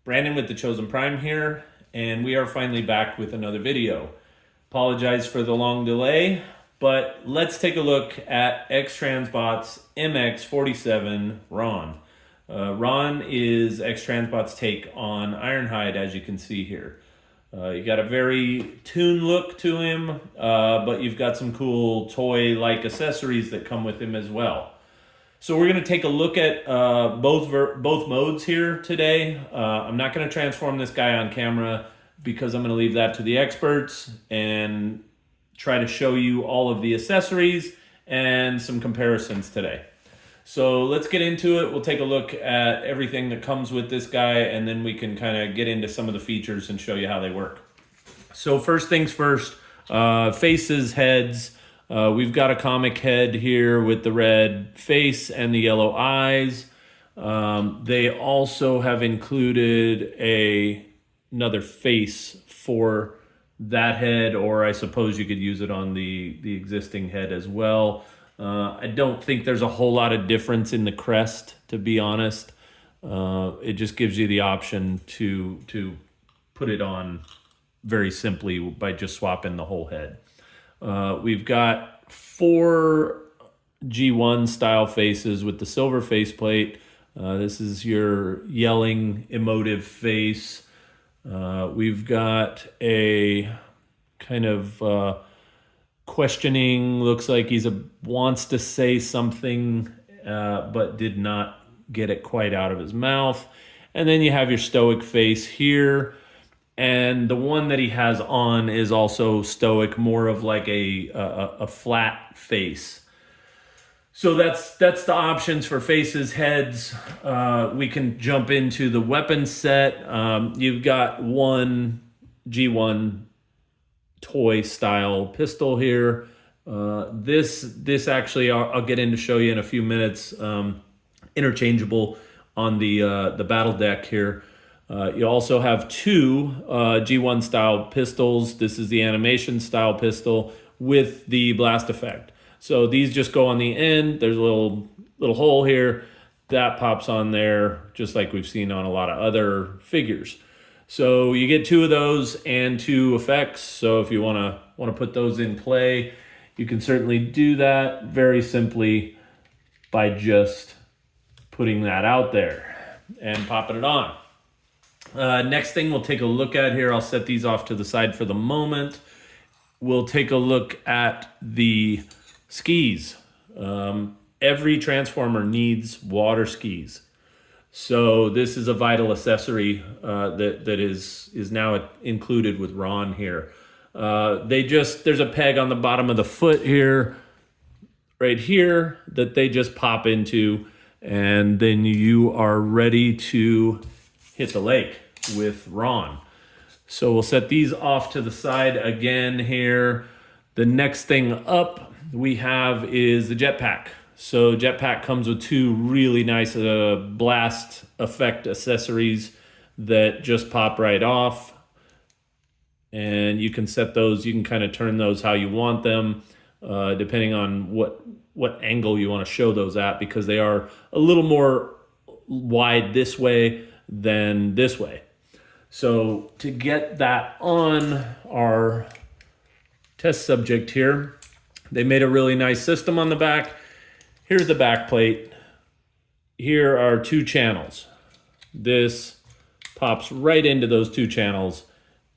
Brandon with The Chosen Prime here, and we are finally back with another video. Apologize for the long delay, but let's take a look at X-Transbots MX-47 Ron. Ron is X-Transbots' take on Ironhide, as you can see here. You got a very tuned look to him, but you've got some cool toy-like accessories that come with him as well. So we're going to take a look at both modes here today. I'm not going to transform this guy on camera because I'm going to leave that to the experts and try to show you all of the accessories and some comparisons today. So let's get into it. We'll take a look at everything that comes with this guy, and then we can kind of get into some of the features and show you how they work. So first things first, faces, heads. We've got a comic head here with the red face and the yellow eyes. They also have included another face for that head, or I suppose you could use it on the existing head as well. I don't think there's a whole lot of difference in the crest, to be honest. It just gives you the option to put it on very simply by just swapping the whole head. We've got 4 G1 style faces with the silver faceplate. This is your yelling, emotive face. We've got a kind of questioning, looks like wants to say something, but did not get it quite out of his mouth. And then you have your stoic face here. And the one that he has on is also stoic, more of like a flat face. So that's the options for faces, heads. We can jump into the weapon set. You've got one G1 toy style pistol here. This actually I'll get in to show you in a few minutes. Interchangeable on the battle deck here. You also have 2 G1 style pistols. This is the animation style pistol with the blast effect. So these just go on the end. There's a little hole here that pops on there, just like we've seen on a lot of other figures. So you get 2 of those and 2 effects. So if you want to put those in play, you can certainly do that very simply by just putting that out there and popping it on. Next thing we'll take a look at here, I'll set these off to the side for the moment. We'll take a look at the skis. Every Transformer needs water skis. So this is a vital accessory that is now included with Ron here. There's a peg on the bottom of the foot here, right here, that they just pop into, and then you are ready to hit the lake with Ron. So we'll set these off to the side again here. The next thing up we have is the jetpack. So jetpack comes with 2 really nice blast effect accessories that just pop right off. And you can set those, you can kind of turn those how you want them, depending on what angle you want to show those at, because they are a little more wide this way than this way. So to get that on our test subject here, they made a really nice system on the back. Here's the back plate. Here are 2 channels. This pops right into those 2 channels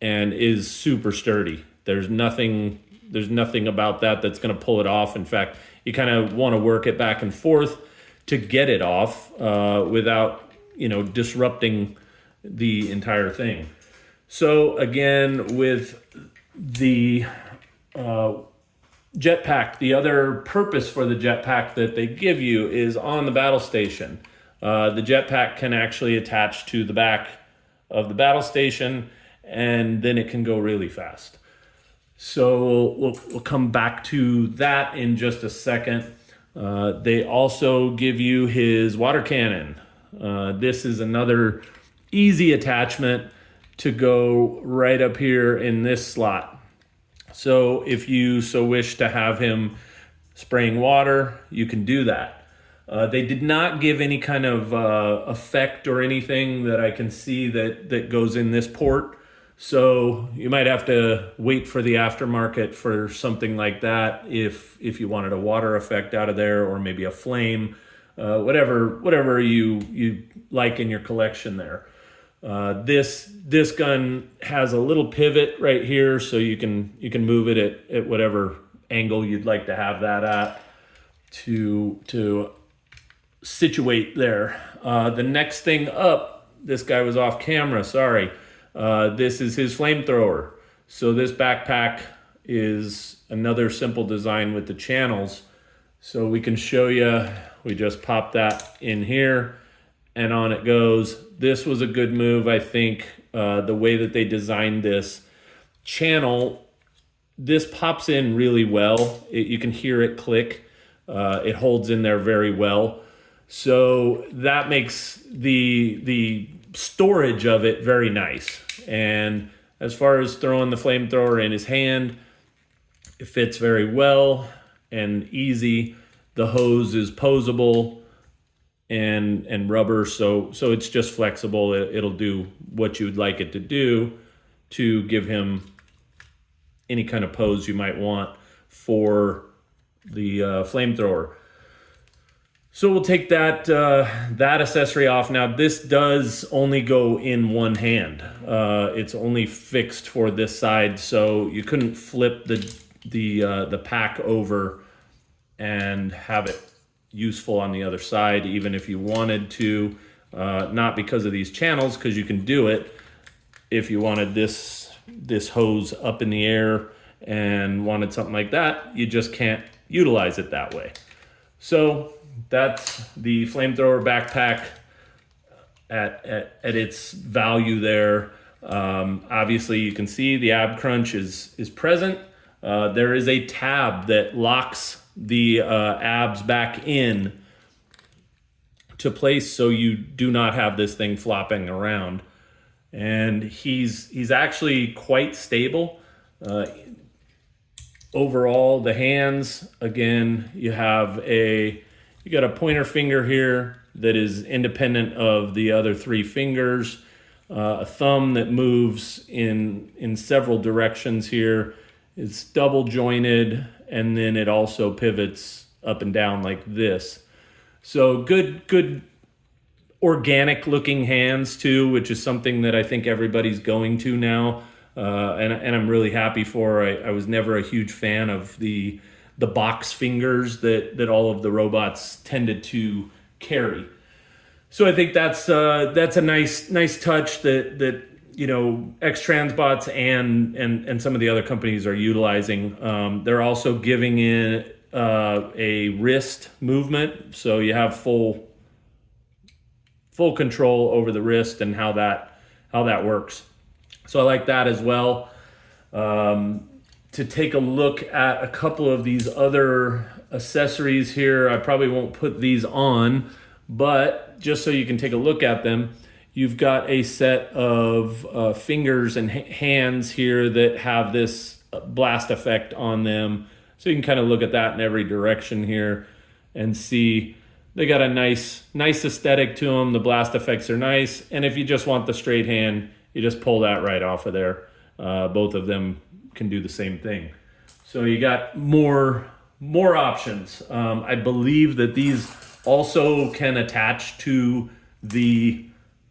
and is super sturdy. There's nothing about that that's going to pull it off. In fact, you kind of want to work it back and forth to get it off without disrupting the entire thing. So again, with the jetpack, the other purpose for the jetpack that they give you is on the battle station. The jetpack can actually attach to the back of the battle station, and then it can go really fast. So we'll come back to that in just a second. They also give you his water cannon. This is another easy attachment to go right up here in this slot. So if you so wish to have him spraying water, you can do that. They did not give any kind of effect or anything that I can see that goes in this port. So you might have to wait for the aftermarket for something like that if you wanted a water effect out of there, or maybe a flame, whatever you like in your collection there. This gun has a little pivot right here, so you can move it at whatever angle you'd like to have that at to situate there. The next thing up, this guy was off camera, sorry. This is his flamethrower. So this backpack is another simple design with the channels. So we can show you, we just pop that in here and on it goes. This was a good move, I think. The way that they designed this channel, this pops in really well. You can hear it click. It holds in there very well. So that makes the storage of it very nice. And as far as throwing the flamethrower in his hand, it fits very well and easy. The hose is posable and rubber, so it's just flexible. It'll do what you would like it to do to give him any kind of pose you might want for the flamethrower. So we'll take that accessory off. Now this does only go in one hand. It's only fixed for this side, so you couldn't flip the pack over and have it useful on the other side, even if you wanted to. Not because of these channels, because you can do it if you wanted this hose up in the air and wanted something like that. You just can't utilize it that way. So that's the flamethrower backpack at its value there. Obviously you can see the ab crunch is present. There is a tab that locks the abs back in to place, so you do not have this thing flopping around. And he's actually quite stable. Overall, the hands, again, you got a pointer finger here that is independent of the other three fingers, a thumb that moves in several directions here. It's double jointed, and then it also pivots up and down like this. So good organic looking hands too, which is something that I think everybody's going to now. And I'm really happy for. I was never a huge fan of the box fingers that all of the robots tended to carry. So I think that's a nice touch that X-Transbots and some of the other companies are utilizing. They're also giving in a wrist movement, so you have full control over the wrist and how that works. So I like that as well. To take a look at a couple of these other accessories here, I probably won't put these on, but just so you can take a look at them, you've got a set of fingers and hands here that have this blast effect on them. So you can kind of look at that in every direction here and see they got a nice aesthetic to them. The blast effects are nice. And if you just want the straight hand, you just pull that right off of there. Both of them can do the same thing. So you got more options. I believe that these also can attach to the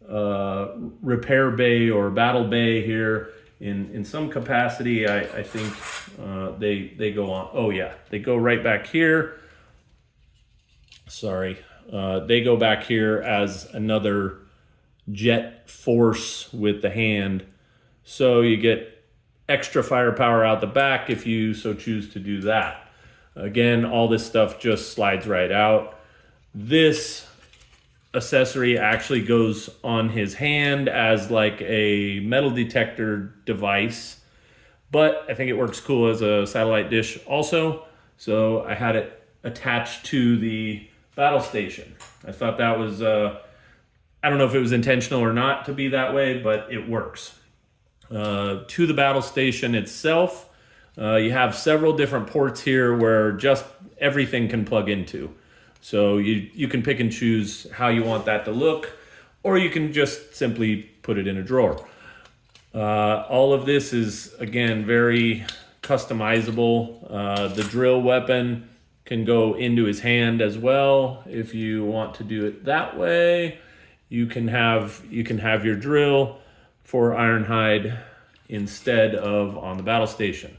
repair bay or battle bay here in some capacity. I think they go on. Oh yeah, they go right back here. Sorry, they go back here as another jet force with the hand. So you get extra firepower out the back if you so choose to do that. Again, all this stuff just slides right out. This accessory actually goes on his hand as like a metal detector device, but I think it works cool as a satellite dish also. So I had it attached to the battle station. I thought that was, I don't know if it was intentional or not to be that way, but it works. To the battle station itself, you have several different ports here where just everything can plug into. So you can pick and choose how you want that to look, or you can just simply put it in a drawer. All of this is, again, very customizable. The drill weapon can go into his hand as well. If you want to do it that way, you can have your drill for Ironhide instead of on the battle station.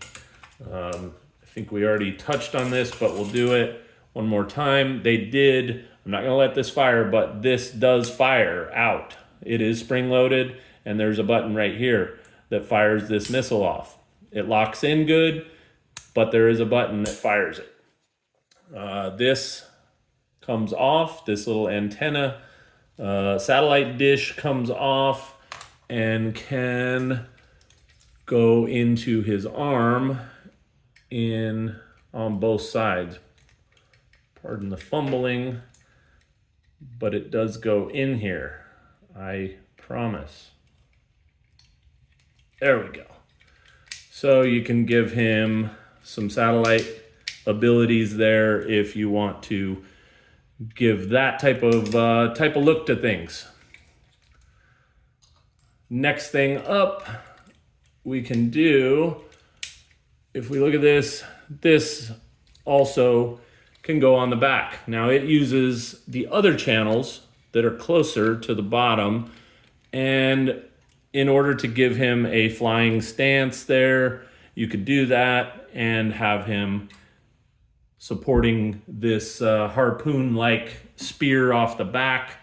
I think we already touched on this, but we'll do it one more time. I'm not gonna let this fire, but this does fire out. It is spring loaded, and there's a button right here that fires this missile off. It locks in good, but there is a button that fires it. This comes off, this little antenna satellite dish comes off and can go into his arm on both sides. Pardon the fumbling, but it does go in here, I promise. There we go. So you can give him some satellite abilities there if you want to give that type of look to things. Next thing up we can do, if we look at this also can go on the back. Now it uses the other channels that are closer to the bottom, and in order to give him a flying stance there, you could do that and have him supporting this harpoon-like spear off the back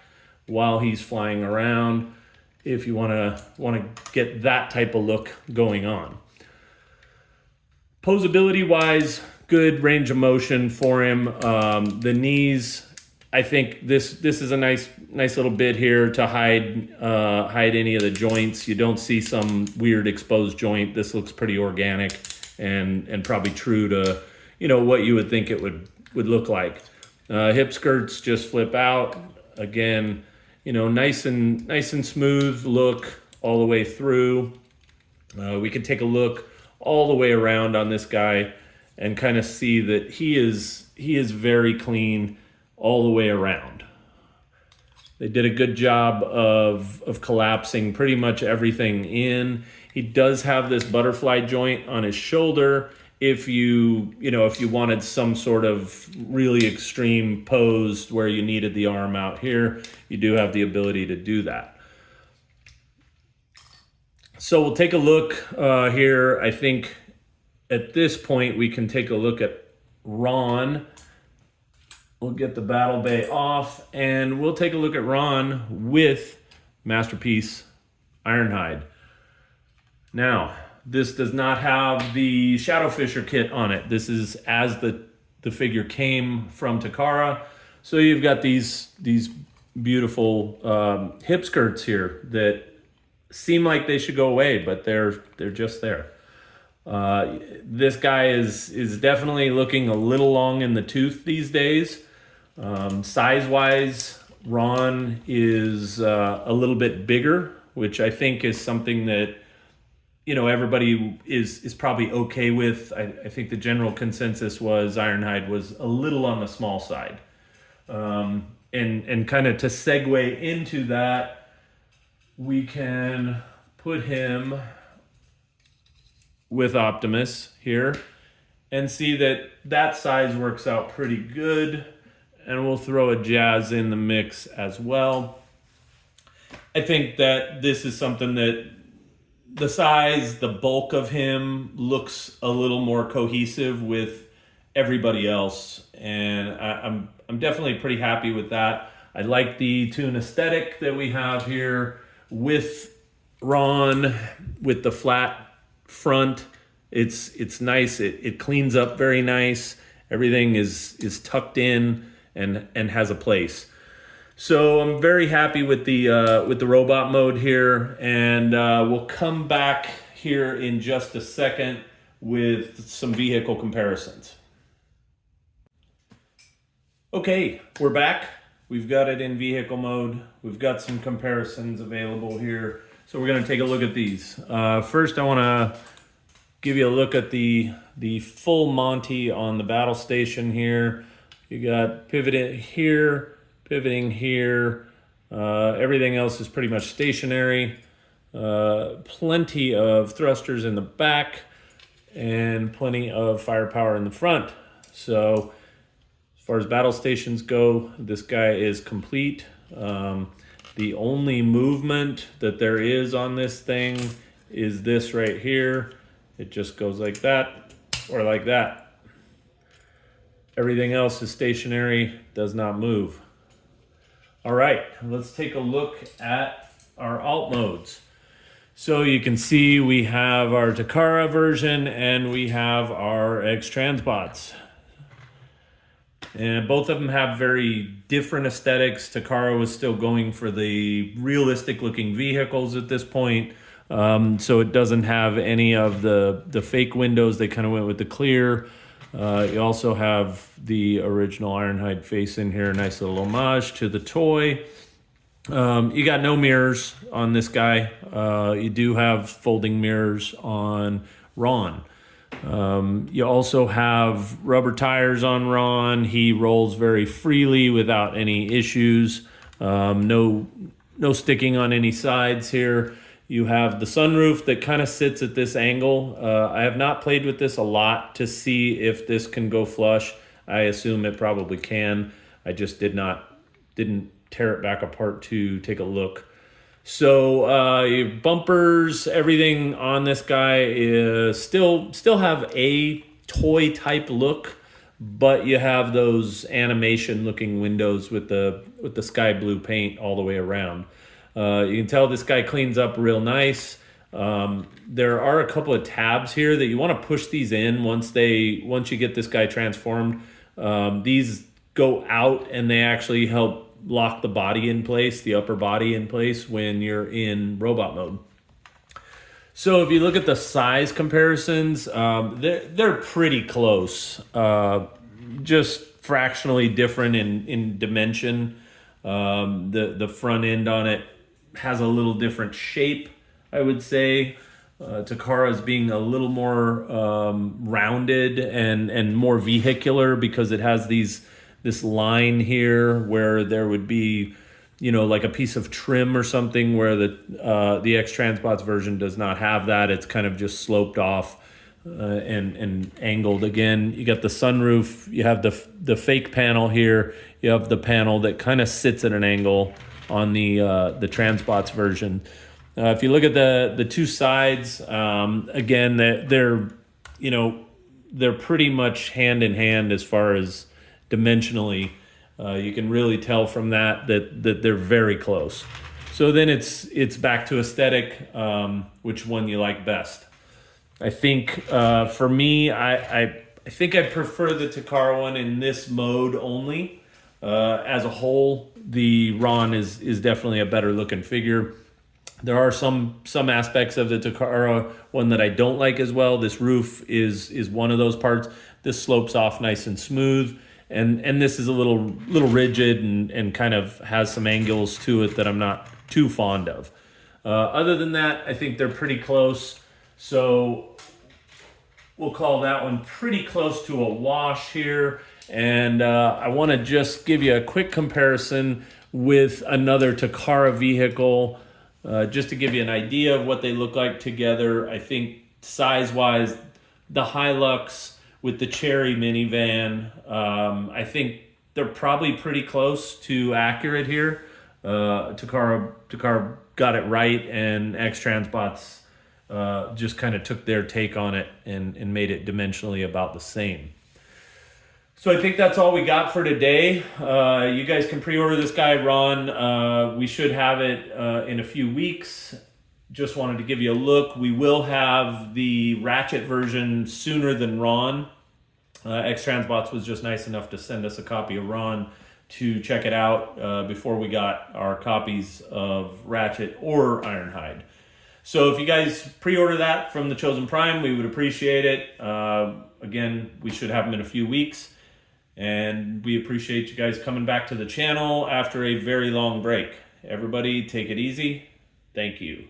while he's flying around, if you want to get that type of look going on. Posability wise, good range of motion for him. The knees, I think this is a nice little bit here to hide any of the joints. You don't see some weird exposed joint. This looks pretty organic and probably true to what you would think it would look like. Hip skirts just flip out. Again, nice and smooth look all the way through. We could take a look all the way around on this guy and kind of see that he is very clean all the way around. They did a good job of collapsing pretty much everything in. He does have this butterfly joint on his shoulder. If you wanted some sort of really extreme pose where you needed the arm out here, you do have the ability to do that. So we'll take a look here. I think at this point we can take a look at Ron. We'll get the battle bay off and we'll take a look at Ron with Masterpiece Ironhide. Now, this does not have the Shadow Fisher kit on it. This is as the figure came from Takara. So you've got these beautiful hip skirts here that seem like they should go away, but they're just there. This guy is definitely looking a little long in the tooth these days. Size-wise, Ron is a little bit bigger, which I think is something that everybody is probably okay with. I think the general consensus was Ironhide was a little on the small side. And kind of to segue into that, we can put him with Optimus here and see that size works out pretty good. And we'll throw a Jazz in the mix as well. I think that this is something that the size, the bulk of him looks a little more cohesive with everybody else. And I'm definitely pretty happy with that. I like the Toon aesthetic that we have here with Ron, with the flat front. It's nice. It cleans up very nice. Everything is tucked in and has a place. So I'm very happy with the robot mode here, and we'll come back here in just a second with some vehicle comparisons. Okay, we're back. We've got it in vehicle mode. We've got some comparisons available here. So we're gonna take a look at these. First, I wanna give you a look at the full Monty on the battle station here. You got pivoting here, pivoting here. Everything else is pretty much stationary. Plenty of thrusters in the back and plenty of firepower in the front. So as far as battle stations go, this guy is complete. The only movement that there is on this thing is this right here. It just goes like that or like that. Everything else is stationary, does not move. All right, let's take a look at our alt modes. So you can see we have our Takara version and we have our X-Transbots. And both of them have very different aesthetics. Takara was still going for the realistic looking vehicles at this point. So it doesn't have any of the fake windows. They kind of went with the clear. You also have the original Ironhide face in here. Nice little homage to the toy. You got no mirrors on this guy. You do have folding mirrors on Ron. You also have rubber tires on Ron. He rolls very freely without any issues. No sticking on any sides here. You have the sunroof that kind of sits at this angle. I have not played with this a lot to see if this can go flush. I assume it probably can. I just didn't tear it back apart to take a look. So your bumpers, everything on this guy is still have a toy type look, but you have those animation looking windows with the sky blue paint all the way around. You can tell this guy cleans up real nice. There are a couple of tabs here that you want to push these in once you get this guy transformed. These go out and they actually help lock the body in place, the upper body in place when you're in robot mode. So if you look at the size comparisons, they're pretty close. Just fractionally different in dimension. The front end on it has a little different shape, I would say. Takara's being a little more rounded and more vehicular because it has this line here where there would be, like a piece of trim or something, where the X-Transbots version does not have that. It's kind of just sloped off and angled. Again, you got the sunroof, you have the fake panel here, you have the panel that kind of sits at an angle on the Transbots version. If you look at the two sides, again, they're pretty much hand in hand as far as dimensionally. You can really tell from that they're very close. So then it's back to aesthetic, which one you like best. I think for me, I think I prefer the Takara one in this mode only. As a whole, the Ron is definitely a better looking figure. There are some aspects of the Takara one that I don't like as well. This roof is one of those parts. This slopes off nice and smooth, and this is a little rigid and kind of has some angles to it that I'm not too fond of. Other than that, I think they're pretty close. So we'll call that one pretty close to a wash here. And I want to just give you a quick comparison with another Takara vehicle, just to give you an idea of what they look like together. I think size-wise, the Hilux with the Cherry minivan, I think they're probably pretty close to accurate here. Takara got it right, and X-Transbots just kind of took their take on it and made it dimensionally about the same. So I think that's all we got for today. You guys can pre-order this guy, Ron. We should have it in a few weeks. Just wanted to give you a look. We will have the Ratchet version sooner than Ron. X-Transbots was just nice enough to send us a copy of Ron to check it out before we got our copies of Ratchet or Ironhide. So if you guys pre-order that from the Chosen Prime, we would appreciate it. Again, we should have them in a few weeks. And we appreciate you guys coming back to the channel after a very long break. Everybody, take it easy. Thank you.